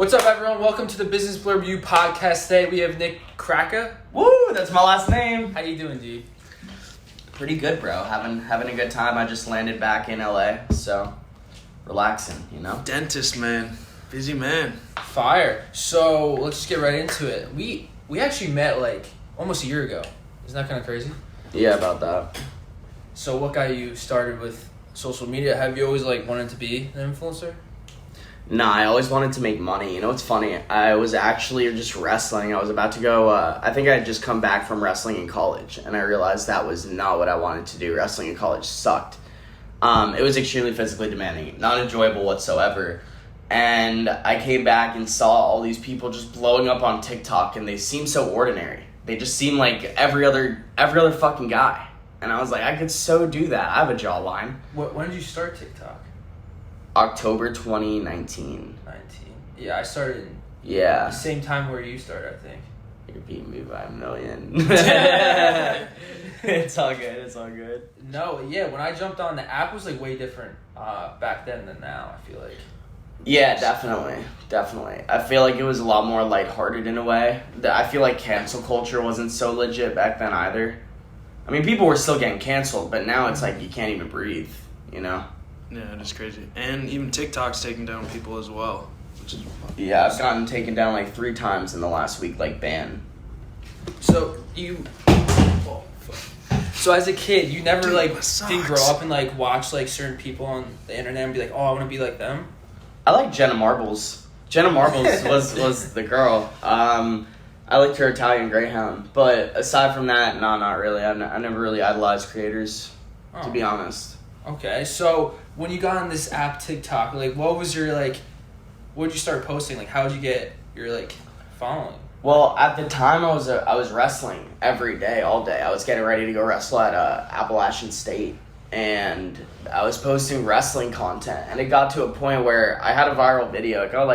What's up, everyone? Welcome to the Business Blurb U podcast. Today we have Nick Kraka. Woo, that's my last name. How you doing, dude? Pretty good, bro. Having a good time. I just landed back in LA, so relaxing, you know? Dentist, man. Busy man. Fire. So let's just get right into it. We actually met like almost a year ago. Isn't that kind of crazy? Yeah, about that. So what got you started with social media? Have you always like wanted to be an influencer? Nah, I always wanted to make money. You know what's funny? I was actually just wrestling. I was about to go, I think I had just come back from wrestling in college, and I realized that was not what I wanted to do. Wrestling in college sucked. It was extremely physically demanding, not enjoyable whatsoever. And I came back and saw all these people just blowing up on TikTok, and they seem so ordinary. They just seem like every other fucking guy. And I was like, I could so do that. I have a jawline. When did you start TikTok? October 2019. 19. Yeah, I started Yeah. the same time where you started, I think. You're beating me by a million. It's all good. No, yeah, when I jumped on the app, it was like way different back then than now, I feel like. Yeah, definitely. I feel like it was a lot more lighthearted in a way. I feel like cancel culture wasn't so legit back then either. I mean, people were still getting canceled, but now it's like you can't even breathe, you know? Yeah, it is crazy. And even TikTok's taking down people as well, which is Yeah, I've gotten taken down like 3 times in the last week, like banned. So So as a kid, you never didn't grow up and like watch like certain people on the internet and be like, oh, I want to be like them? I like Jenna Marbles. Jenna Marbles was the girl. I liked her Italian Greyhound, but aside from that, no, not really. I never really idolized creators, to be honest. Okay, so when you got on this app TikTok, like what was your what did you start posting? Like how did you get your following? Well, at the time, I was wrestling every day, all day. I was getting ready to go wrestle at Appalachian State, and I was posting wrestling content, and it got to a point where I had a viral video. It got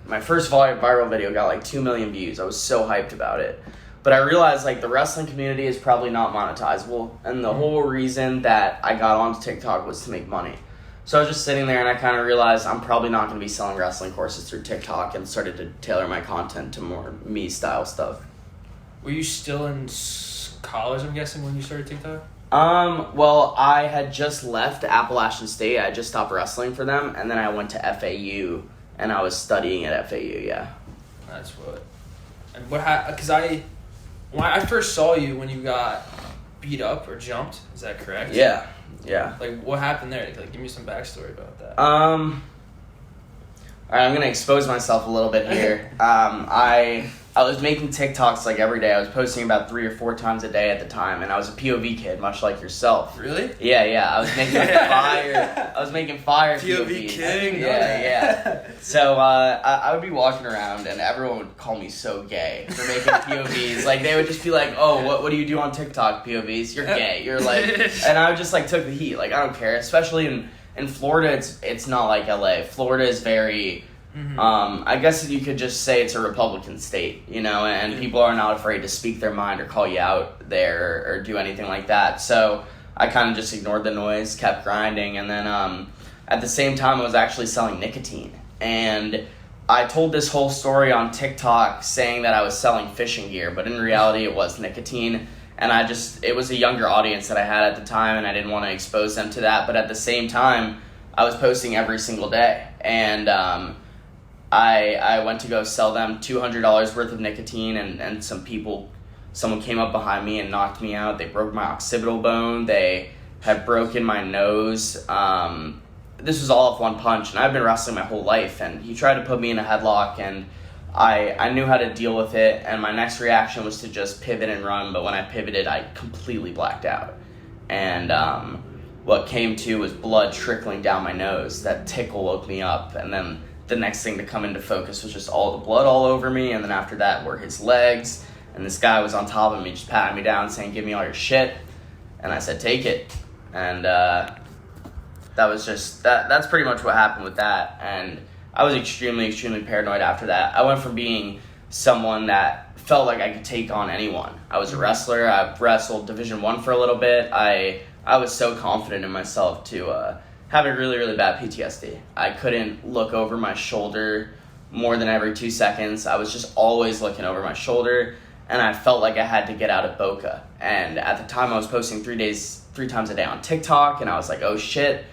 my first viral video got 2 million views. I was so hyped about it. But I realized the wrestling community is probably not monetizable, and the whole reason that I got onto TikTok was to make money. So I was just sitting there and I kind of realized I'm probably not going to be selling wrestling courses through TikTok, and started to tailor my content to more me style stuff. Were you still in college, I'm guessing, when you started TikTok? Well, I had just left Appalachian State. I just stopped wrestling for them, and then I went to FAU, and I was studying at FAU, yeah. That's what. And what happened? Because when I first saw you when you got beat up or jumped, is that correct? Yeah. What happened there? Give me some backstory about that. Alright, I'm gonna expose myself a little bit here. I was making TikToks every day. I was posting about 3 or 4 times a day at the time, and I was a POV kid, much like yourself. Really? Yeah. I was making fire POV POVs. king. Yeah. So I would be walking around, and everyone would call me so gay for making POVs. They would just be like, "Oh, what do you do on TikTok? POVs? You're gay." You're and I would just took the heat. I don't care. Especially in Florida, it's not like LA. Florida is very. I guess you could just say it's a Republican state, and people are not afraid to speak their mind or call you out there or do anything like that. So I kind of just ignored the noise, kept grinding, and then at the same time I was actually selling nicotine. And I told this whole story on TikTok saying that I was selling fishing gear, but in reality it was nicotine. And it was a younger audience that I had at the time, and I didn't want to expose them to that. But at the same time, I was posting every single day. And I went to go sell them $200 worth of nicotine, and someone came up behind me and knocked me out. They broke my occipital bone. They had broken my nose. This was all off one punch, and I've been wrestling my whole life, and he tried to put me in a headlock, and I knew how to deal with it, and my next reaction was to just pivot and run, but when I pivoted, I completely blacked out. And what came to was blood trickling down my nose. That tickle woke me up, and then the next thing to come into focus was just all the blood all over me, and then after that were his legs, and this guy was on top of me just patting me down saying, "Give me all your shit," and I said, "Take it." And that's pretty much what happened with that, and I was extremely paranoid after that. I went from being someone that felt like I could take on anyone. I was a wrestler. I wrestled Division I for a little bit. I was so confident in myself to having really, really bad PTSD. I couldn't look over my shoulder more than every 2 seconds. I was just always looking over my shoulder, and I felt like I had to get out of Boca. And at the time, I was posting 3 times a day on TikTok, and I was like, oh shit,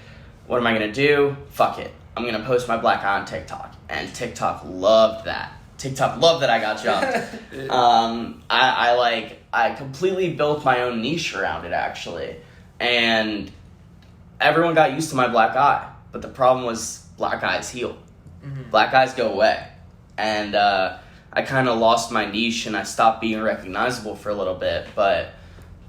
what am I gonna do? Fuck it. I'm gonna post my black eye on TikTok. And TikTok loved that. TikTok loved that I got jumped. I completely built my own niche around it, actually. And everyone got used to my black eye. But the problem was black eyes heal. Mm-hmm. Black eyes go away. And I kind of lost my niche and I stopped being recognizable for a little bit. But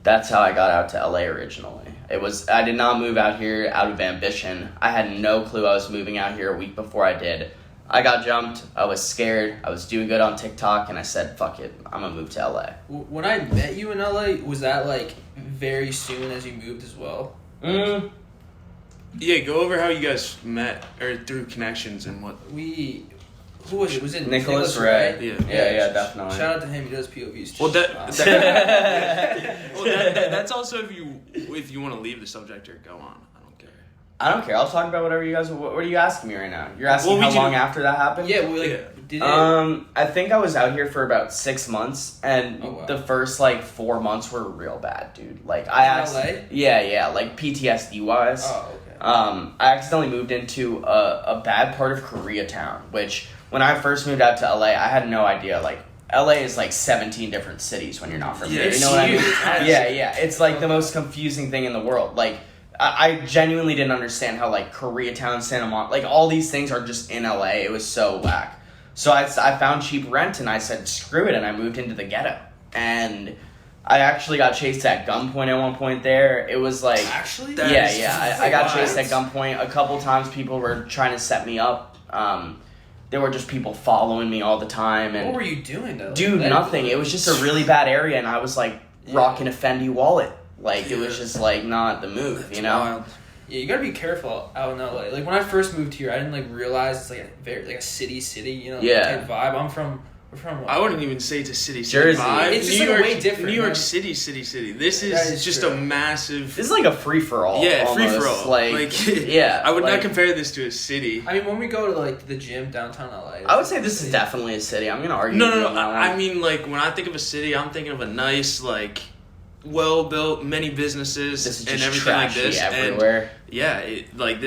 that's how I got out to LA originally. I did not move out here out of ambition. I had no clue I was moving out here a week before I did. I got jumped. I was scared. I was doing good on TikTok, and I said, fuck it. I'm going to move to LA. When I met you in LA, was that, like, very soon as you moved as well? Yeah, go over how you guys met, or through connections and what. Who was it? Was it Nicholas Ray? Yeah, definitely. Shout out to him. He does POVs too. Well, that's also if you want to leave the subject or go on. I don't care. I'll talk about whatever you guys... What are you asking me right now? You're asking how long after that happened? Yeah, did it... I think I was out here for about 6 months, and the first, 4 months were real bad, dude. Like, LA? Yeah, like PTSD-wise. Oh, okay. I accidentally moved into a bad part of Koreatown, which, when I first moved out to LA, I had no idea, LA is 17 different cities when you're not from here. You know what I mean? Yeah. It's the most confusing thing in the world. I genuinely didn't understand how Koreatown, Santa Monica, all these things are just in LA. It was so whack. So I found cheap rent and I said screw it, and I moved into the ghetto. And I actually got chased at gunpoint at one point there. It was actually? I got chased at gunpoint a couple times. People were trying to set me up. There were just people following me all the time. And what were you doing though? Dude, nothing. It was just a really bad area, and I was rocking a Fendi wallet. It was just, not the move, you know? Wild. Yeah, you gotta be careful out in LA. When I first moved here, I didn't, realize it's, a city, you know? Yeah. Type vibe. We're from what? I wouldn't even say it's a city Jersey. vibe. It's just, way different. New York City. This is just true. a massive... This is a free-for-all. Yeah, almost. free-for-all. Yeah. I would not compare this to a city. I mean, when we go to, the gym downtown LA... I would say this is definitely a city. I'm gonna argue. No. I mean, when I think of a city, I'm thinking of a nice, well-built, many businesses and everything like this. Everywhere. And,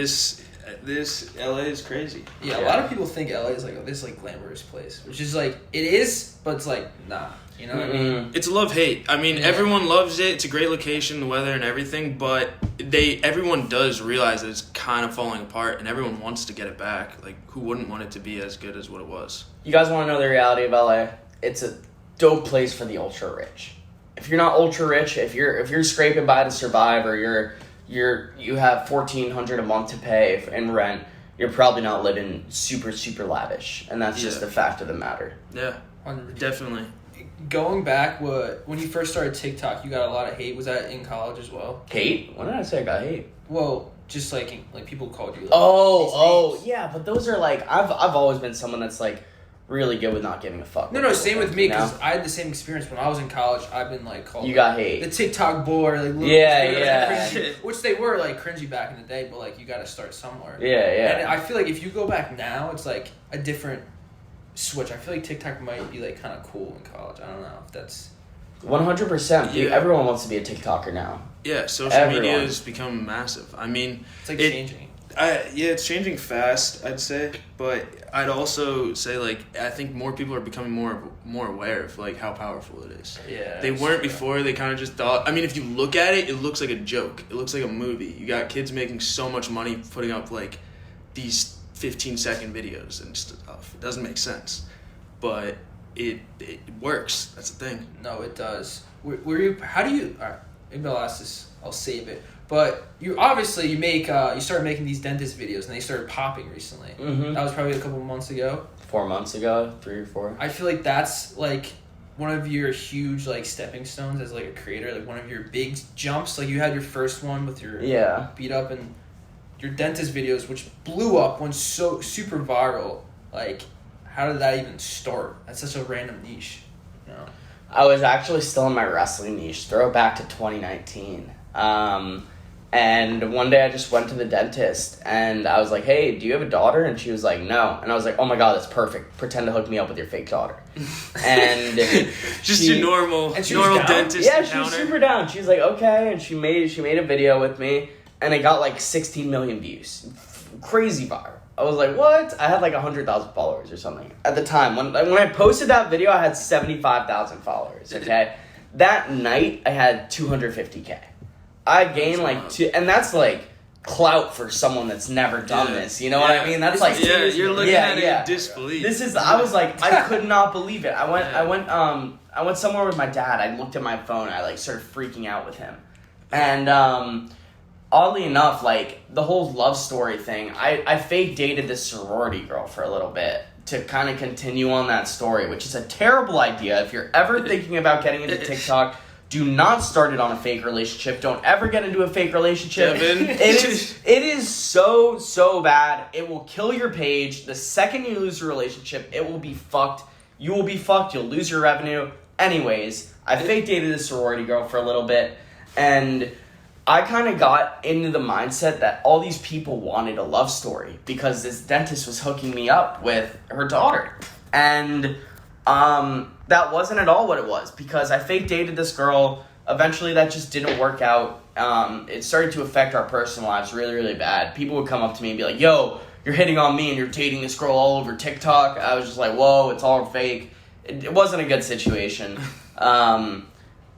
this LA is crazy. Yeah, a lot of people think LA is this glamorous place, which is it is, but it's nah. You know what I mean? It's love-hate. I mean, everyone loves it. It's a great location, the weather and everything, but everyone does realize that it's kind of falling apart, and everyone wants to get it back. Who wouldn't want it to be as good as what it was? You guys want to know the reality of LA? It's a dope place for the ultra-rich. If you're not ultra-rich, if you're scraping by to survive, or you have $1,400 a month to pay in rent, you're probably not living super, super lavish, and that's just the fact of the matter. Yeah, 100%. Definitely. Going back, when you first started TikTok, you got a lot of hate. Was that in college as well? Hate? When did I say I got hate? Well, just people called you. Yeah, but those are I've always been someone that's really good with not giving a fuck. No, same with me, because I had the same experience when I was in college. I've been called. You got hate. The TikTok boy, cringy, which they were cringy back in the day, but you got to start somewhere. Yeah. And I feel if you go back now, it's a different switch. I feel TikTok might be kind of cool in college. I don't know if that's 100%. Yeah. Everyone wants to be a TikToker now. Yeah, social media has become massive. I mean, it's changing. It's changing fast, I'd say, but I'd also say I think more people are becoming more aware of how powerful it is. Yeah, they weren't before. They kind of just thought. I mean, if you look at it, it looks like a joke. It looks like a movie. You got kids making so much money putting up these 15-second videos and stuff. It doesn't make sense, but it works. That's the thing. No, it does. Were you? How do you? All right, maybe I'll ask this. I'll save it. But you started making these dentist videos, and they started popping recently. Mm-hmm. That was probably a couple months ago. 4 months ago, 3 or 4. I feel that's one of your huge stepping stones as a creator, one of your big jumps. You had your first one with your beat up, and your dentist videos, which blew up, went so super viral. How did that even start? That's such a random niche. You know? I was actually still in my wrestling niche. Throw it back to 2019. And one day I just went to the dentist and I was like, hey, do you have a daughter? And she was like, no. And I was like, oh my God, that's perfect. Pretend to hook me up with your fake daughter. And just your normal dentist Yeah, encounter. she was super down. She was like, okay. And she made a video with me and it got like 16 million views. Crazy viral. I was like, what? I had like 100,000 followers or something. At the time, when I posted that video, I had 75,000 followers, okay? That night, I had 250K. I gained like two, and that's like clout for someone that's never done this. You know what I mean? That's like you're looking at it in disbelief. I was like, I could not believe it. I went somewhere with my dad. I looked at my phone. I like started freaking out with him, and oddly enough, like the whole love story thing, I fake dated this sorority girl for a little bit to kind of continue on that story, which is a terrible idea. If you're ever thinking about getting into TikTok, do not start it on a fake relationship. Don't ever get into a fake relationship. It is so bad. It will kill your page. The second you lose your relationship, it will be fucked. You will be fucked. You'll lose your revenue. Anyways, I fake dated a sorority girl for a little bit, and I kind of got into the mindset that all these people wanted a love story because this dentist was hooking me up with her daughter. And that wasn't at all what it was, because I fake dated this girl. Eventually that just didn't work out. It started to affect our personal lives really, really bad. People would come up to me and be like, yo, you're hitting on me and you're dating this girl all over TikTok. I was just like, whoa, it's all fake. It wasn't a good situation. And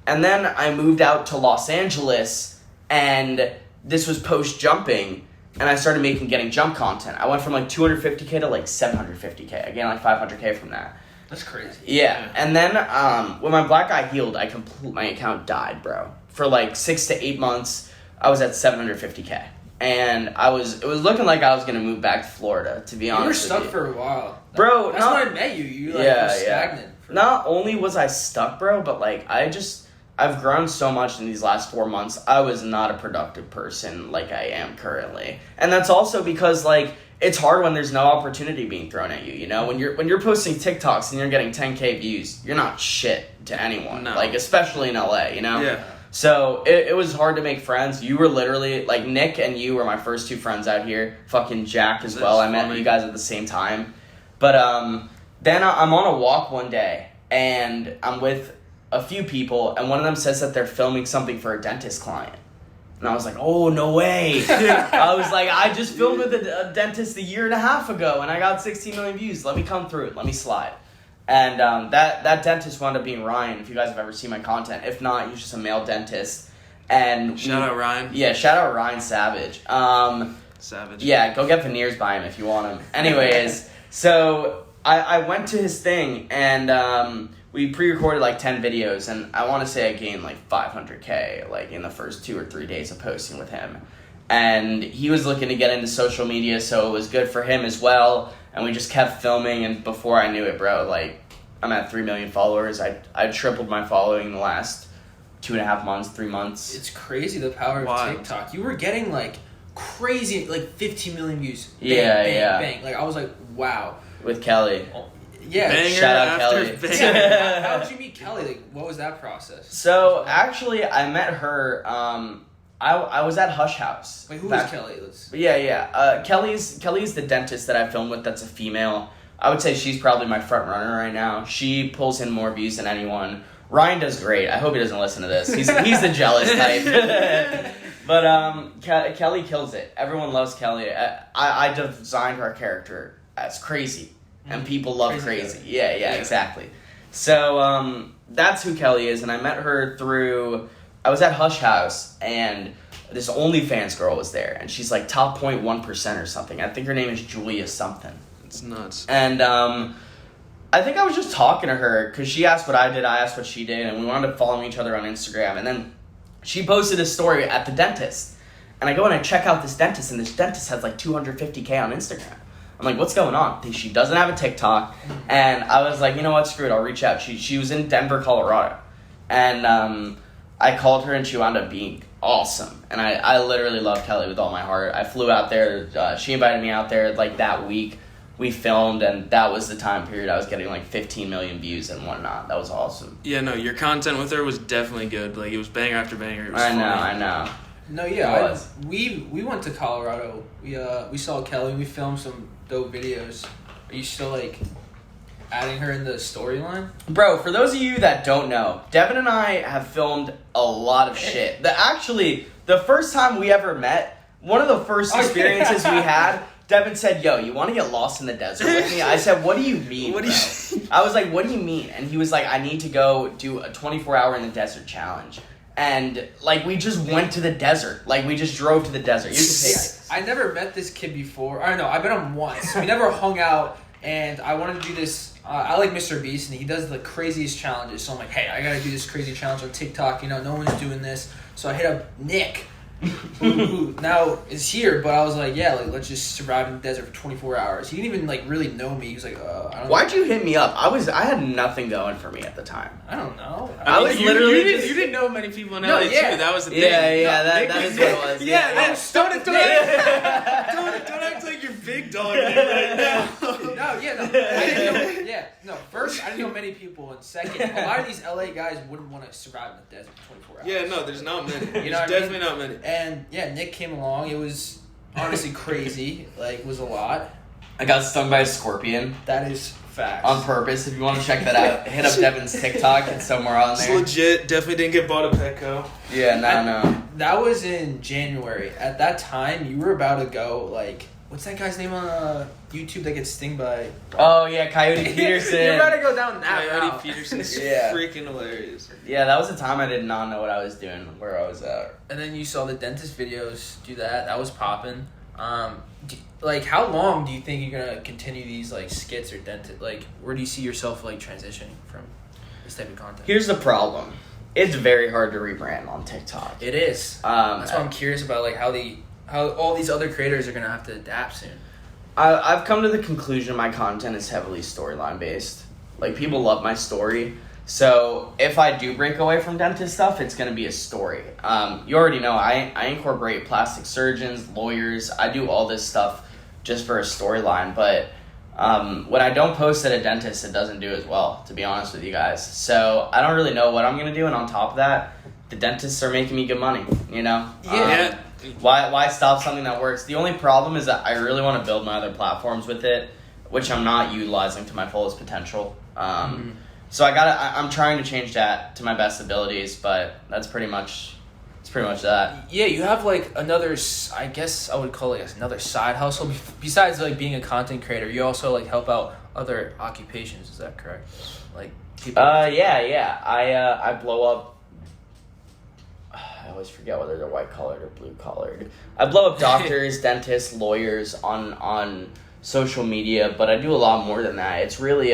then I moved out to Los Angeles, and this was post-jumping, and I started getting jump content. I went from like 250K to like 750K. I gained like 500K from that. That's crazy. Yeah. And then when my black eye healed, my account died, bro. For like 6 to 8 months, I was at 750K. And it was looking like I was going to move back to Florida, to be honest with you. You were stuck for a while. Bro, that's when I met you. You were stagnant. Not only was I stuck, bro, but like I've grown so much in these last 4 months. I was not a productive person like I am currently. And that's also because like it's hard when there's no opportunity being thrown at you, you know? When you're posting TikToks and you're getting 10K views, you're not shit to anyone. No. Like especially in LA, you know? Yeah. So it was hard to make friends. You were literally like Nick and you were my first two friends out here. Fucking Jack as well. I met you guys at the same time. But then I'm on a walk one day and I'm with a few people, and one of them says that they're filming something for a dentist client. And I was like, oh, no way. I was like, I just filmed with a dentist a year and a half ago, and I got 16 million views. Let me come through. Let me slide. And that dentist wound up being Ryan, if you guys have ever seen my content. If not, he's just a male dentist. And shout out Ryan. Yeah, shout out Ryan Savage. Savage. Yeah, go get veneers by him if you want them. Anyways, so I went to his thing, and we pre-recorded like 10 videos, and I want to say I gained like 500K like in the first 2 or 3 days of posting with him. And he was looking to get into social media, so it was good for him as well. And we just kept filming, and before I knew it, bro, like I'm at 3 million followers. I tripled my following in the last 2.5 months, 3 months. It's crazy the power of TikTok. You were getting like crazy, like 15 million views. Bang. Like I was like, wow. With Kelly. Yeah, banger shout out Kelly. Yeah. How did you meet Kelly? Like, what was that process? So actually, I met her. I was at Hush House. Wait, who is Kelly? Kelly's the dentist that I filmed with. That's a female. I would say she's probably my front runner right now. She pulls in more views than anyone. Ryan does great. I hope he doesn't listen to this. He's the jealous type. But Kelly kills it. Everyone loves Kelly. I designed her character as crazy. And people love crazy. Yeah, exactly. So that's who Kelly is, and I met her through. I was at Hush House, and this OnlyFans girl was there, and she's like top 0.1% or something. I think her name is Julia something. It's nuts. And I think I was just talking to her because she asked what I did, I asked what she did, and we wound up following each other on Instagram. And then she posted a story at the dentist, and I go and I check out this dentist, and this dentist has like 250K on Instagram. I'm like, what's going on? She doesn't have a TikTok. And I was like, you know what, screw it, I'll reach out. She was in Denver, Colorado. And I called her, and she wound up being awesome. And I literally love Kelly with all my heart. I flew out there. She invited me out there like that week. We filmed, and that was the time period I was getting like 15 million views and whatnot. That was awesome. Yeah, no, your content with her was definitely good. Like, it was banger after banger. It was I know. No, yeah, we went to Colorado. We saw Kelly. We filmed some dope videos. Are you still like adding her in the storyline? Bro, for those of you that don't know, Devin and I have filmed a lot of shit. The first time we ever met, one of the first experiences we had, Devin said, yo, you want to get lost in the desert with me? I said, what do you mean, bro? I was like, what do you mean? And he was like, I need to go do a 24-hour in the desert challenge. And, like, we just went to the desert. Like, we just drove to the desert. You can take it. I never met this kid before. I don't know. I've met him once. We never hung out, and I wanted to do this. I like Mr. Beast, and he does the craziest challenges. So I'm like, hey, I got to do this crazy challenge on TikTok. You know, no one's doing this. So I hit up Nick, who now is here, but I was like, yeah, like, let's just survive in the desert for 24 hours. He didn't even, like, really know me. He was like, I don't know. Why'd you hit me up? I had nothing going for me at the time. I don't know. I was literally you didn't know many people in LA too. That was the thing. Yeah, that is what it was. Don't act like you're big dog right now. First, I didn't know many people, and second, a lot of these LA guys wouldn't want to survive in the desert for 24 hours. Yeah, no, there's not many. You know there's definitely not many. And yeah, Nick came along. It was honestly crazy. Like, it was a lot. I got stung by a scorpion. That is facts. On purpose. If you want to check that out, hit up Devin's TikTok. It's somewhere on there. It's legit. Definitely didn't get bought at Petco. Yeah, no. That was in January. At that time, you were about to go, like, what's that guy's name on YouTube that gets stung by? Oh, yeah, Coyote Peterson. You're about to go down that route. Coyote Peterson is freaking hilarious. Yeah, that was the time I did not know what I was doing, where I was at. And then you saw the dentist videos do that. That was popping. Like, how long do you think you're going to continue these, like, skits or dentist? Like, where do you see yourself, like, transitioning from this type of content? Here's the problem. It's very hard to rebrand on TikTok. It is. That's why I'm curious about, like, how all these other creators are going to have to adapt soon. I've come to the conclusion my content is heavily storyline based. Like, people love my story. So if I do break away from dentist stuff, it's going to be a story. You already know I incorporate plastic surgeons, lawyers. I do all this stuff just for a storyline. But when I don't post at a dentist, it doesn't do as well, to be honest with you guys. So I don't really know what I'm going to do. And on top of that, the dentists are making me good money, you know? Yeah. Why stop something that works? The only problem is that I really want to build my other platforms with it, which I'm not utilizing to my fullest potential. So I'm trying to change that to my best abilities, but that's pretty much that. Yeah, you have like another, I guess I would call it another side hustle. Besides like being a content creator, you also like help out other occupations. Is that correct? Like people. Yeah. I blow up. I always forget whether they're white collared or blue collared. I blow up doctors, dentists, lawyers on social media, but I do a lot more than that. It's really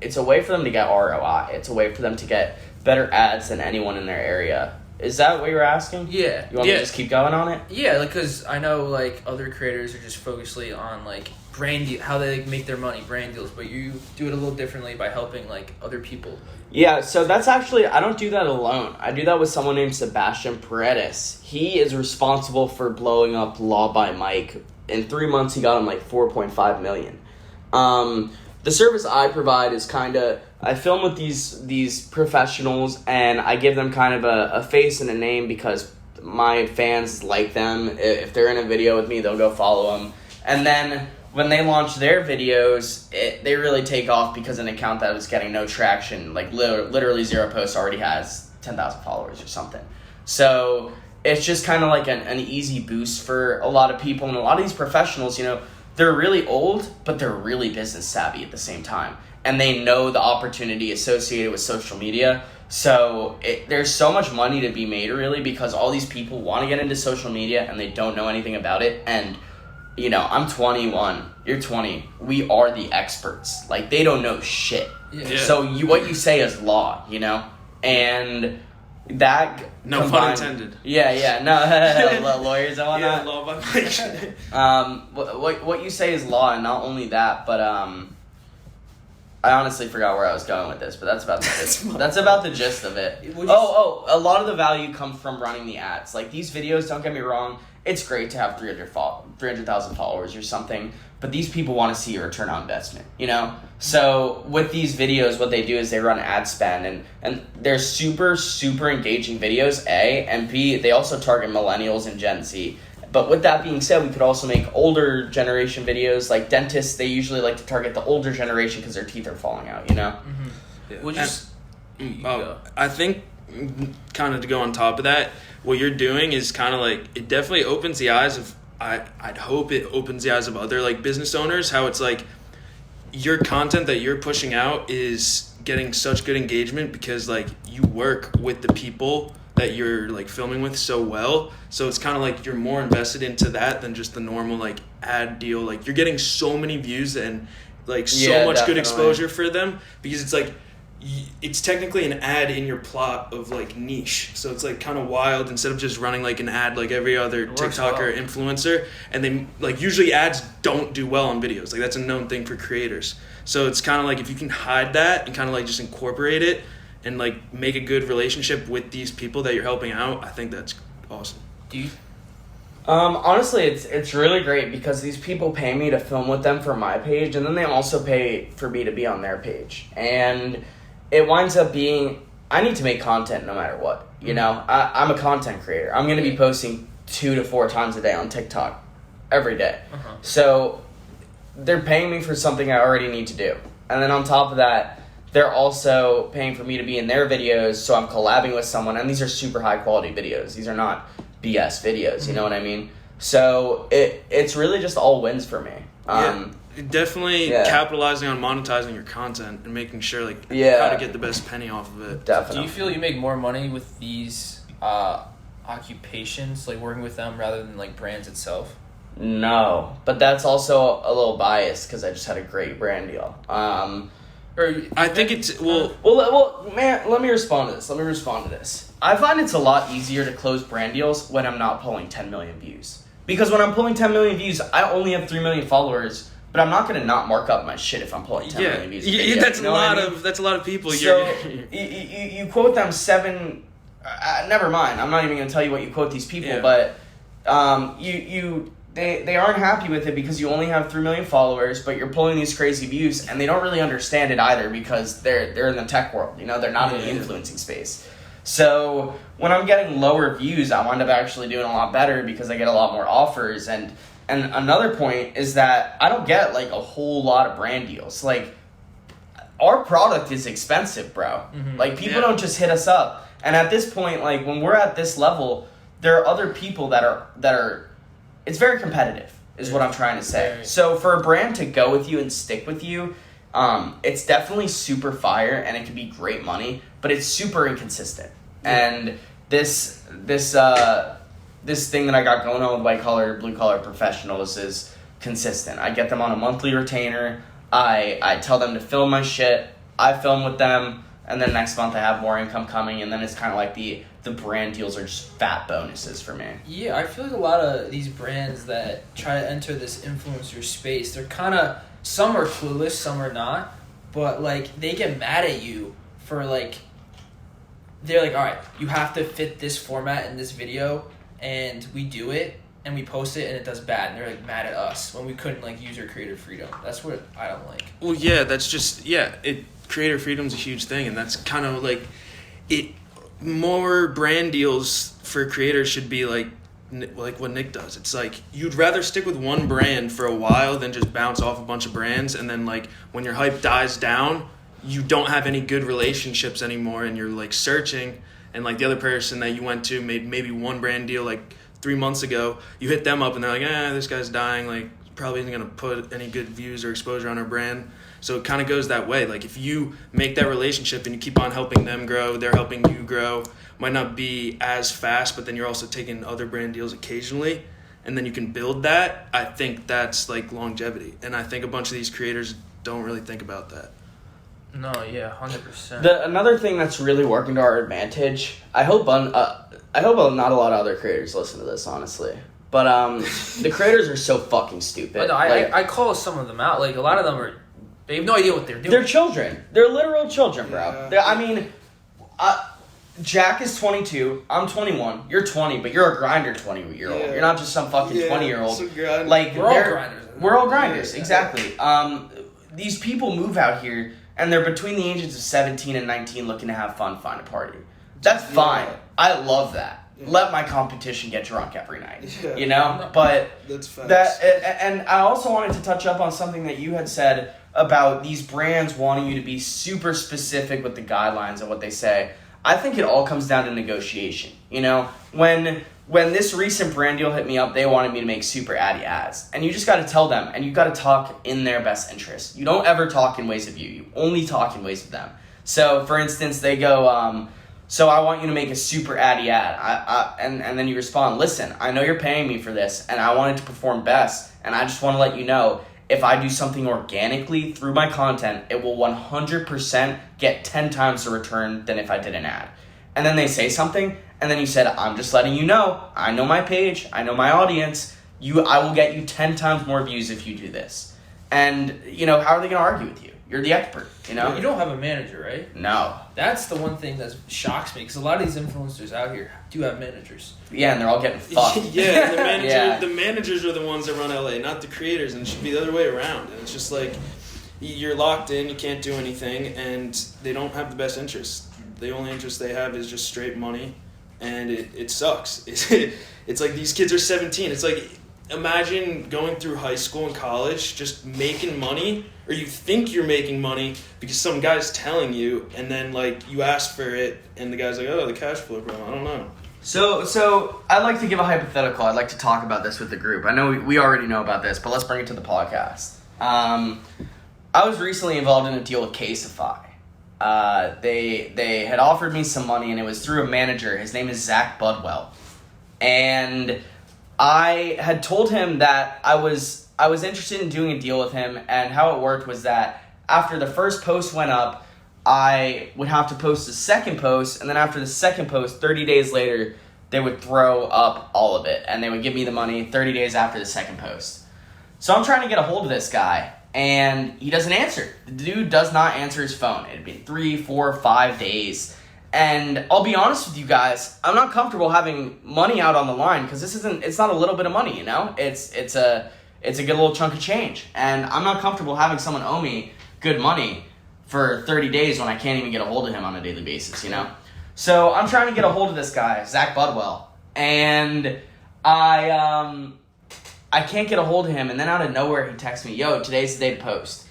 it's a way for them to get ROI. It's a way for them to get better ads than anyone in their area. Is that what you were asking? Yeah. You want me to just keep going on it? Yeah, because I know like other creators are just focusly on like how they make their money, brand deals, but you do it a little differently by helping like other people. Yeah, so that's actually, I don't do that alone. I do that with someone named Sebastian Paredes. He is responsible for blowing up Law by Mike. In 3 months, he got him like 4.5 million. The service I provide is I film with these professionals, and I give them kind of a face and a name because my fans like them. If they're in a video with me, they'll go follow them. And then when they launch their videos, they really take off because an account that was getting no traction, like literally 0 posts, already has 10,000 followers or something. So it's just kind of like an easy boost for a lot of people. And a lot of these professionals, you know, they're really old, but they're really business savvy at the same time. And they know the opportunity associated with social media. So there's so much money to be made, really, because all these people want to get into social media and they don't know anything about it. And, you know, I'm 21, you're 20. We are the experts. Like, they don't know shit. Yeah. So what you say is law, you know? And that... No pun intended. Yeah, no, lawyers and whatnot. Yeah, law by Mike. What you say is law, and not only that, but I honestly forgot where I was going with this, but that's about the gist of it. A lot of the value comes from running the ads. Like, these videos, don't get me wrong, it's great to have 300,000 followers or something, but these people want to see a return on investment, you know? So with these videos, what they do is they run ad spend, and they're super, super engaging videos, A, and B, they also target millennials and Gen Z. But with that being said, we could also make older generation videos. Like dentists, they usually like to target the older generation because their teeth are falling out, you know? Yeah. I think, kind of to go on top of that, what you're doing is kind of like, it definitely opens the eyes of, I'd hope it opens the eyes of other like business owners, how it's like your content that you're pushing out is getting such good engagement because like you work with the people that you're like filming with so well. So it's kind of like you're more invested into that than just the normal like ad deal. Like you're getting so many views and like so much good exposure for them because it's like, it's technically an ad in your plot of like niche, so it's like kind of wild instead of just running like an ad like every other TikToker influencer. And they like usually ads don't do well on videos, like that's a known thing for creators. So it's kind of like if you can hide that and kind of like just incorporate it and like make a good relationship with these people that you're helping out, I think that's awesome. Do you? Honestly, it's really great because these people pay me to film with them for my page, and then they also pay for me to be on their page, and it winds up being, I need to make content no matter what, you know? I'm a content creator. I'm going to be posting 2 to 4 times a day on TikTok every day. So they're paying me for something I already need to do. And then on top of that, they're also paying for me to be in their videos, so I'm collabing with someone, and these are super high quality videos. These are not BS videos, you know what I mean? So it's really just all wins for me. Definitely capitalizing on monetizing your content and making sure like how to get the best penny off of it. Definitely. Do you feel you make more money with these occupations, like working with them, rather than like brands itself? No, but that's also a little biased because I just had a great brand deal. I think it's well, man. Let me respond to this. I find it's a lot easier to close brand deals when I'm not pulling 10 million views. Because when I'm pulling 10 million views, I only have 3 million followers. But I'm not gonna not mark up my shit if I'm pulling 10 million views. That's a lot of people. So you quote them 7. Never mind. I'm not even gonna tell you what you quote these people. But they aren't happy with it because you only have 3 million followers, but you're pulling these crazy views, and they don't really understand it either because they're in the tech world. You know, they're not in the influencing space. So when I'm getting lower views, I wind up actually doing a lot better because I get a lot more offers. And another point is that I don't get like a whole lot of brand deals. Like our product is expensive, bro. Like people don't just hit us up. And at this point, like when we're at this level, there are other people that are it's very competitive is what I'm trying to say. So for a brand to go with you and stick with you, it's definitely super fire and it can be great money, but it's super inconsistent. And this thing that I got going on with white collar, blue collar professionals is consistent. I get them on a monthly retainer. I tell them to film my shit. I film with them, and then next month I have more income coming, and then it's kind of like the brand deals are just fat bonuses for me. Yeah, I feel like a lot of these brands that try to enter this influencer space, they're kind of, some are clueless, some are not, but like they get mad at you for like, they're like, all right, you have to fit this format in this video, and we do it, and we post it, and it does bad, and they're like mad at us when we couldn't like use our creative freedom. That's what I don't like. Well, yeah, that's just creator freedom's a huge thing, and that's kind of like it. More brand deals for creators should be like what Nick does. It's like you'd rather stick with one brand for a while than just bounce off a bunch of brands, and then like when your hype dies down, you don't have any good relationships anymore, and you're like searching, and like the other person that you went to made maybe one brand deal like 3 months ago, you hit them up and they're like, this guy's dying, like probably isn't gonna put any good views or exposure on our brand. So it kind of goes that way. Like if you make that relationship and you keep on helping them grow, they're helping you grow, might not be as fast, but then you're also taking other brand deals occasionally, and then you can build that. I think that's like longevity, and I think a bunch of these creators don't really think about that. No, yeah, 100%. Another thing that's really working to our advantage, I hope not a lot of other creators listen to this, honestly. But the creators are so fucking stupid. But no, I call some of them out. Like a lot of them they have no idea what they're doing. They're children. They're literal children, bro. Yeah. I mean, Jack is 22. I'm 21. You're 20, but you're a grinder 20-year-old. Yeah. You're not just some fucking 20-year-old. Like we're all grinders. We're all grinders, exactly. These people move out here, and they're between the ages of 17 and 19 looking to have fun, find a party. That's fine. I love that. Yeah. Let my competition get drunk every night. Yeah. You know? But that's facts. And I also wanted to touch up on something that you had said about these brands wanting you to be super specific with the guidelines and what they say. I think it all comes down to negotiation. You know, when this recent brand deal hit me up, they wanted me to make super addy ads. And you just got to tell them, and you got to talk in their best interest. You don't ever talk in ways of you. You only talk in ways of them. So, for instance, they go, so I want you to make a super addy ad. And then you respond, listen, I know you're paying me for this, and I want it to perform best, and I just want to let you know, if I do something organically through my content, it will 100% get 10 times the return than if I did an ad. And then they say something, and then you said, I'm just letting you know, I know my page, I know my audience, I will get you 10 times more views if you do this. And, you know, how are they going to argue with you? You're the expert, you know? You don't have a manager, right? No. That's the one thing that shocks me, because a lot of these influencers out here do have managers. Yeah, and they're all getting fucked. The managers are the ones that run LA, not the creators, and it should be the other way around. And it's just like, you're locked in, you can't do anything, and they don't have the best interest. The only interest they have is just straight money, and it sucks. It's like these kids are 17. It's like, imagine going through high school and college just making money, or you think you're making money because some guy's telling you, and then like you ask for it and the guy's like, oh, the cash flow problem, I don't know. So I'd like to give a hypothetical. I'd like to talk about this with the group. I know we already know about this, but let's bring it to the podcast. I was recently involved in a deal with Caseify. They had offered me some money, and it was through a manager. His name is Zach Budwell. And I had told him that I was interested in doing a deal with him, and how it worked was that after the first post went up, I would have to post a second post, and then after the second post, 30 days later, they would throw up all of it, and they would give me the money 30 days after the second post. So I'm trying to get a hold of this guy, and he doesn't answer. The dude does not answer his phone. It had been 3, 4, 5 days. And I'll be honest with you guys, I'm not comfortable having money out on the line, because it's not a little bit of money, you know? It's a good little chunk of change. And I'm not comfortable having someone owe me good money for 30 days when I can't even get a hold of him on a daily basis, you know? So I'm trying to get a hold of this guy, Zach Budwell, and I can't get a hold of him, and then out of nowhere he texts me, yo, today's the day to post.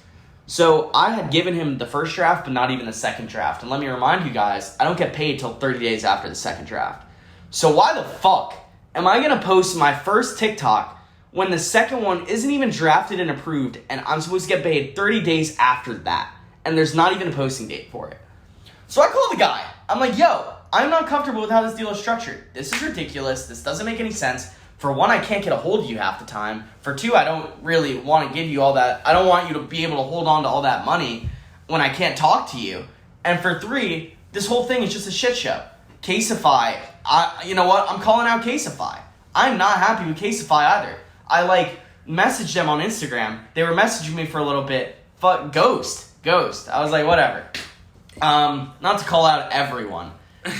So I had given him the first draft, but not even the second draft. And let me remind you guys, I don't get paid till 30 days after the second draft. So why the fuck am I going to post my first TikTok when the second one isn't even drafted and approved, and I'm supposed to get paid 30 days after that? And there's not even a posting date for it. So I call the guy. I'm like, yo, I'm not comfortable with how this deal is structured. This is ridiculous. This doesn't make any sense. For one, I can't get a hold of you half the time. For two, I don't really want to give you all that. I don't want you to be able to hold on to all that money when I can't talk to you. And for three, this whole thing is just a shit show. Caseify, you know what? I'm calling out Caseify. I'm not happy with Caseify either. I messaged them on Instagram. They were messaging me for a little bit. Fuck, ghost. I was like, whatever. Not to call out everyone,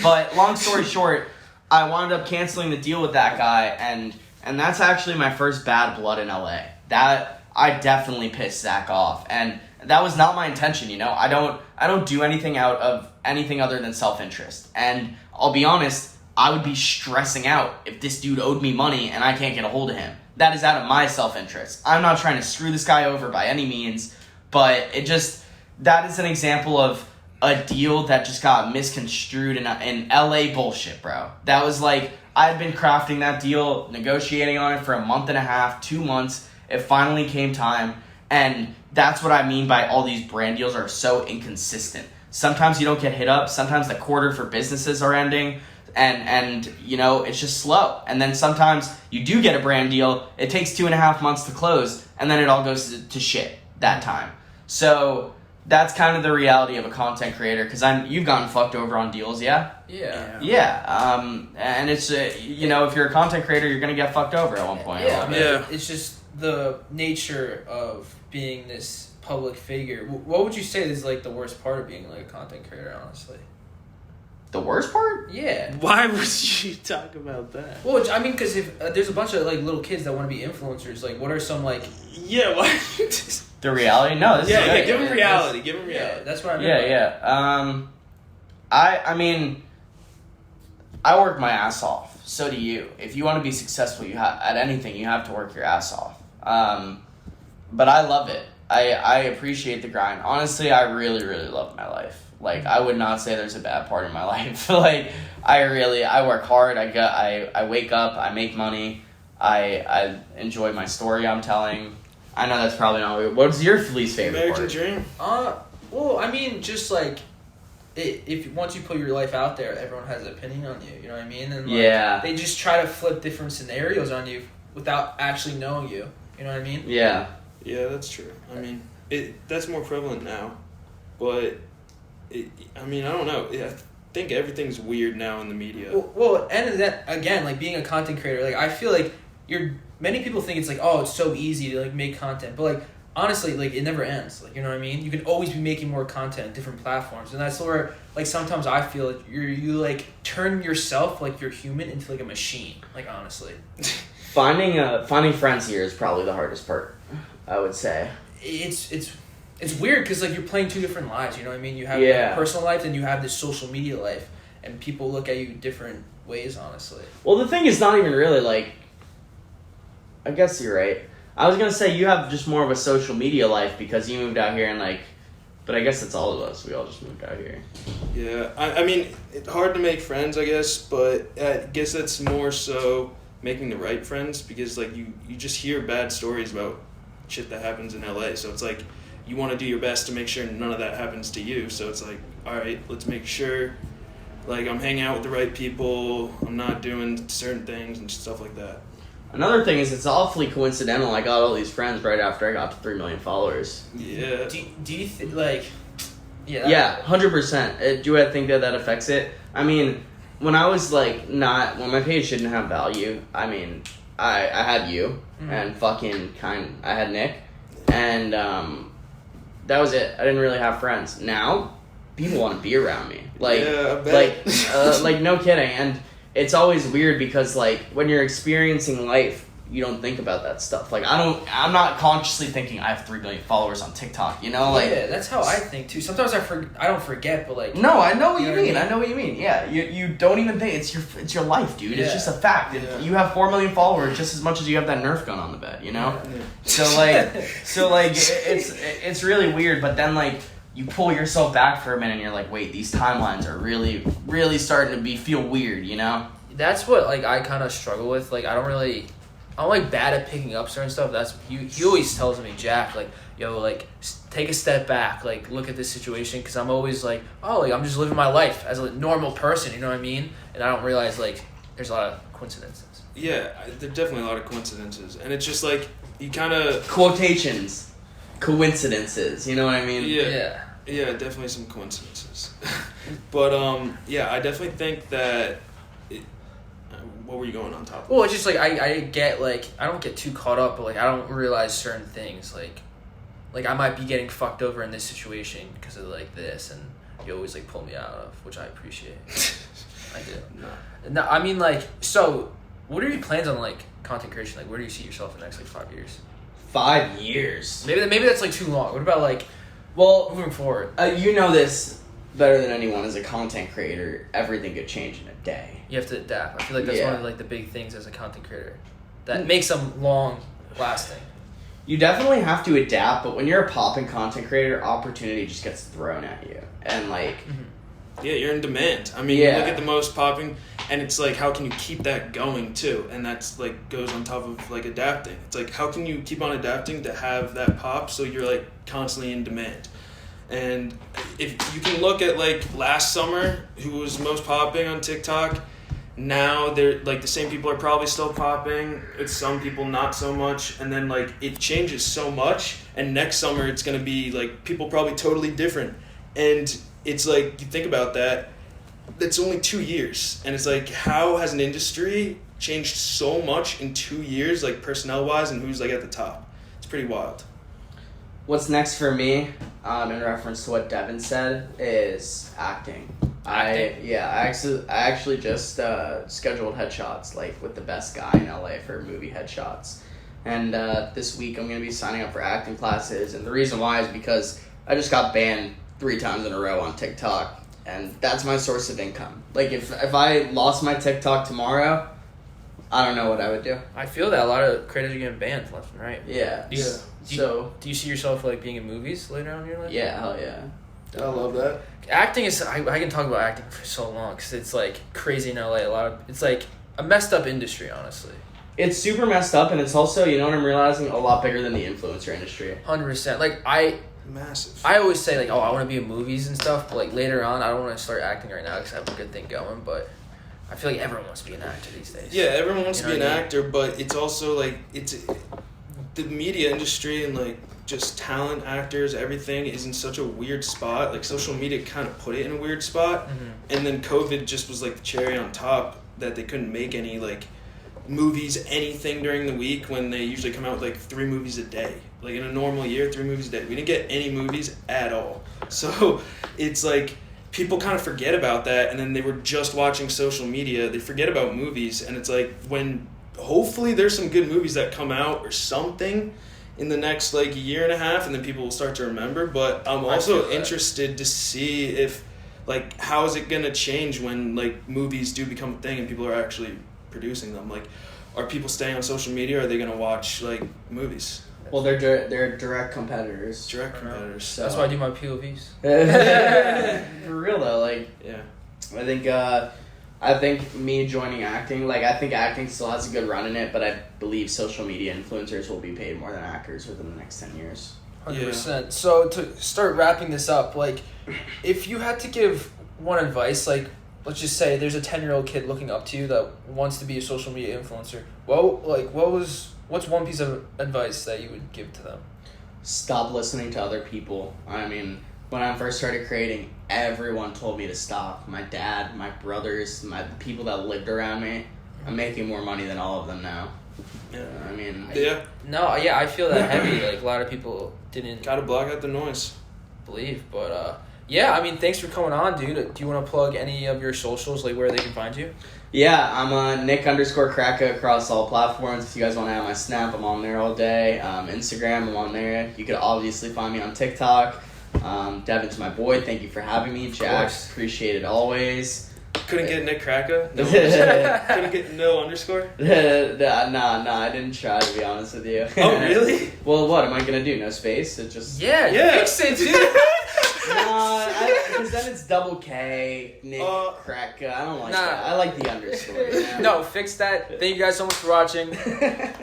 but long story short, I wound up canceling the deal with that guy, and that's actually my first bad blood in LA. That I definitely pissed Zach off, and that was not my intention, you know. I don't do anything out of anything other than self-interest. And I'll be honest, I would be stressing out if this dude owed me money and I can't get a hold of him. That is out of my self-interest. I'm not trying to screw this guy over by any means, but that is an example of a deal that just got misconstrued in LA bullshit, bro. That was like, I had been crafting that deal, negotiating on it for a month and a half, 2 months. It finally came time, and that's what I mean by all these brand deals are so inconsistent. Sometimes you don't get hit up, sometimes the quarter for businesses are ending, and you know, it's just slow. And then sometimes you do get a brand deal, it takes 2.5 months to close, and then it all goes to shit that time. So that's kind of the reality of a content creator, because you've gotten fucked over on deals, yeah? Yeah. And it's, you know, if you're a content creator, you're going to get fucked over at one point. Yeah. It's just the nature of being this public figure. What would you say is like the worst part of being like a content creator, honestly? The worst part? Yeah. Why would you talk about that? Well, I mean, because if there's a bunch of like little kids that want to be influencers, like, what are some like? Yeah, why? Just... The reality? No. This is yeah. Give them reality. Give them reality. Yeah, that's what I mean. Yeah. I mean, I work my ass off. So do you. If you want to be successful, at anything, you have to work your ass off. But I love it. I appreciate the grind. Honestly, I really, really love my life. Like, I would not say there's a bad part in my life. Like, I work hard. I wake up. I make money. I enjoy my story I'm telling. I know that's probably not. What's your least favorite American part? dream? Well, I mean, just like, if once you put your life out there, everyone has an opinion on you. You know what I mean? And like, they just try to flip different scenarios on you without actually knowing you. You know what I mean? Yeah. Yeah, that's true. I mean, that's more prevalent now, but I mean, I don't know. I think everything's weird now in the media. Well, and that again, like being a content creator, like I feel like many people think it's like, oh, it's so easy to like make content, but like honestly, like it never ends. Like, you know what I mean? You can always be making more content on different platforms, and that's where like sometimes I feel like you like turn yourself, like you're human, into like a machine. Like, honestly, finding friends here is probably the hardest part, I would say. It's weird because like you're playing two different lives. You know what I mean? You have like, a personal life, and you have this social media life, and people look at you different ways. Honestly. Well, the thing is not even really like. I guess you're right. I was gonna say you have just more of a social media life because you moved out here and like, but I guess it's all of us. We all just moved out here. Yeah, I mean, it's hard to make friends, I guess, but I guess that's more so making the right friends because like you just hear bad stories about shit that happens in LA, so it's like you want to do your best to make sure none of that happens to you. So it's like, all right, let's make sure like I'm hanging out with the right people, I'm not doing certain things and stuff like that. Another thing is it's awfully coincidental I got all these friends right after I got to 3 million followers. Yeah. Do you think like Yeah, 100%. Do I think that affects it? I mean, when I was like when my page didn't have value, I mean, I had you and I had Nick and that was it. I didn't really have friends. Now, people want to be around me. Like, yeah, I bet. like no kidding. And it's always weird because like when you're experiencing life, you don't think about that stuff. Like I'm not consciously thinking I have 3 million followers on TikTok. You know, like yeah, that's how I think too. Sometimes I don't forget, but like no, I know what you mean. I know what you mean. Yeah, you don't even think it's your life, dude. Yeah. It's just a fact. Yeah. You have 4 million followers just as much as you have that Nerf gun on the bed. You know, yeah. so like it's really weird. But then like you pull yourself back for a minute and you're like, wait, these timelines are really really starting to feel weird. You know, that's what like I kind of struggle with. Like I'm like bad at picking up certain stuff. That's he always tells me, Jack, like, yo, like take a step back, like look at this situation, because I'm always like, oh, like I'm just living my life as a normal person, you know what I mean? And I don't realize like there's a lot of coincidences. Yeah, there's definitely a lot of coincidences, and it's just like you kind of quotations, coincidences. You know what I mean? Yeah, definitely some coincidences. But yeah, I definitely think that. What were you going on top of? Well, it's just like I get like I don't get too caught up, but like I don't realize certain things like I might be getting fucked over in this situation because of like this, and you always like pull me out of, which I appreciate. I do. No, I mean like, so what are your plans on like content creation? Like, where do you see yourself in the next like 5 years? 5 years. Maybe that's like too long. What about like, moving forward? You know this better than anyone. As a content creator, everything could change in a day. You have to adapt. I feel like that's one of like the big things as a content creator that makes them long lasting. You definitely have to adapt, but when you're a popping content creator, opportunity just gets thrown at you, and like, yeah, you're in demand. I mean, you look at the most popping, and it's like, how can you keep that going too? And that's like goes on top of like adapting. It's like, how can you keep on adapting to have that pop so you're like constantly in demand? And if you can look at like last summer, who was most popping on TikTok. Now they're like the same people are probably still popping. It's some people not so much, and then like it changes so much. And next summer it's gonna be like people probably totally different. And it's like you think about that. That's only 2 years, and it's like how has an industry changed so much in 2 years, like personnel wise, and who's like at the top? It's pretty wild. What's next for me, in reference to what Devin said, is acting. I actually just scheduled headshots like with the best guy in LA for movie headshots, and this week I'm gonna be signing up for acting classes. And the reason why is because I just got banned 3 times in a row on TikTok, and that's my source of income. Like if I lost my TikTok tomorrow, I don't know what I would do. I feel that a lot of creators are getting banned left and right. Yeah. Do you see yourself like being in movies later on in your life? Yeah, hell yeah. I love that. Acting is I can talk about acting for so long because it's like crazy in LA. It's like a messed up industry, honestly. It's super messed up, and it's also, you know what I'm realizing, a lot bigger than the influencer industry. 100%. Like Massive. I always say like, oh, I want to be in movies and stuff, but like later on, I don't want to start acting right now because I have a good thing going. But I feel like everyone wants to be an actor these days. Yeah, everyone wants to be an I mean? actor, but it's also like the media industry and like just talent, actors, everything is in such a weird spot. Like social media kind of put it in a weird spot, and then COVID just was like the cherry on top that they couldn't make any like movies, anything during the week when they usually come out with like 3 movies a day. Like in a normal year, 3 movies a day. We didn't get any movies at all. So it's like people kind of forget about that, and then they were just watching social media. They forget about movies, and it's like when hopefully there's some good movies that come out or something in the next like year and a half, and then people will start to remember. But I'm also interested to see if like how is it gonna change when like movies do become a thing and people are actually producing them. Like, are people staying on social media, or are they gonna watch like movies? Well, they're direct competitors. Direct competitors. So. That's why I do my POVs. For real though, like yeah, I think me joining acting, like I think acting still has a good run in it, but I believe social media influencers will be paid more than actors within the next 10 years. 100%. Yeah. So to start wrapping this up, like if you had to give one advice, like let's just say there's a 10-year-old kid looking up to you that wants to be a social media influencer. What's one piece of advice that you would give to them? Stop listening to other people. I mean, when I first started creating, everyone told me to stop. My dad, my brothers, the people that lived around me. I'm making more money than all of them now. Yeah. I mean... Yeah. I feel that heavy. Like, a lot of people didn't... Gotta block out the noise. Believe, but... Yeah, I mean, thanks for coming on, dude. Do you want to plug any of your socials, like where they can find you? Yeah, I'm Nick_Kraka across all platforms. If you guys want to have my Snap, I'm on there all day. Instagram, I'm on there. You could obviously find me on TikTok. Devin's my boy. Thank you for having me. Jack, appreciate it always. Couldn't get Nick Kraka? No couldn't get no underscore? Nah, I didn't try, to be honest with you. Oh, really? Well, what am I going to do? No space? It just... Yeah. Fix it, dude. Because then it's double K, Nick, Kraka. I don't like that. I like the underscore. You know? No, fix that. Thank you guys so much for watching.